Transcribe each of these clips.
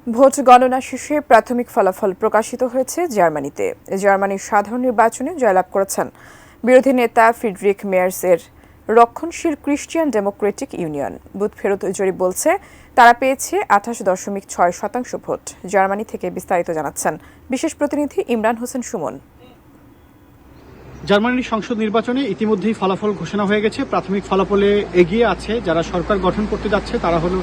Vote গণনা শেষে প্রাথমিক ফলাফল প্রকাশিত হয়েছে জার্মানিতে। জার্মানির সাধারণ নির্বাচনে জয়লাভ করেছেন বিরোধী নেতা ফ্রিডরিখ মেয়ার্সের রক্ষণশীল ক্রিশ্চিয়ান ডেমোক্রেটিক ইউনিয়ন। বুথ ফেরত জরিপ বলছে তারা পেয়েছে 28.6% ভোট। জার্মানি থেকে বিস্তারিত জানাচ্ছেন বিশেষ প্রতিনিধি ইমরান হোসেন সুমন। জার্মানির সংসদ নির্বাচনে ইতিমধ্যেই ফলাফল ঘোষণা হয়ে গেছে। প্রাথমিক ফলাফলে এগিয়ে আছে যারা সরকার গঠন করতে যাচ্ছে, তারা হলো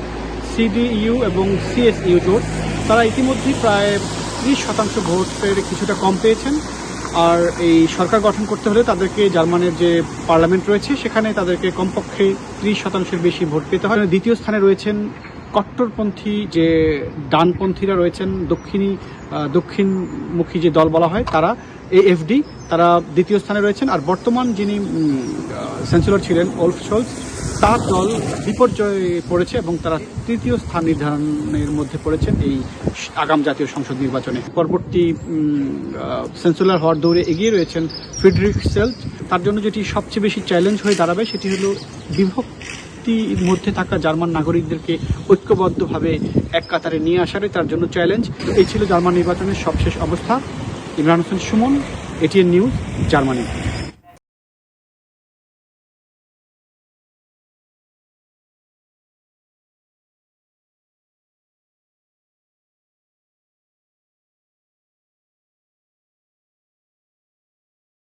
সিডিইউ এবং সিএসইউ জোট। তারা ইতিমধ্যেই প্রায় 30% ভোটের কিছুটা কম পেয়েছেন। আর এই সরকার গঠন করতে হলে তাদেরকে জার্মানির যে পার্লামেন্ট রয়েছে সেখানে তাদেরকে কমপক্ষে 30%-এর বেশি ভোট পেতে হয়। দ্বিতীয় স্থানে রয়েছেন কট্টরপন্থী যে ডানপন্থীরা রয়েছেন, দক্ষিণমুখী যে দল বলা হয় তারা, এএফডি, তারা দ্বিতীয় স্থানে রয়েছেন। আর বর্তমান যিনি চ্যান্সেলর ছিলেন ওলফ শোলজ, তার দল বিপর্যয়ে পড়েছে এবং তারা তৃতীয় স্থান নির্ধারণের মধ্যে পড়েছেন এই আগাম জাতীয় সংসদ নির্বাচনে। পরবর্তী চ্যান্সেলর হওয়ার দৌড়ে এগিয়ে রয়েছেন ফ্রিডরিখ সেলজ। তার জন্য যেটি সবচেয়ে বেশি চ্যালেঞ্জ হয়ে দাঁড়াবে সেটি হলো বিভক্তির মধ্যে থাকা জার্মান নাগরিকদেরকে ঐক্যবদ্ধভাবে এক কাতারে নিয়ে আসারই তার জন্য চ্যালেঞ্জ। এই ছিল জার্মান নির্বাচনের সবশেষ অবস্থা। Imran Hossain Suman, ATN news, Germany.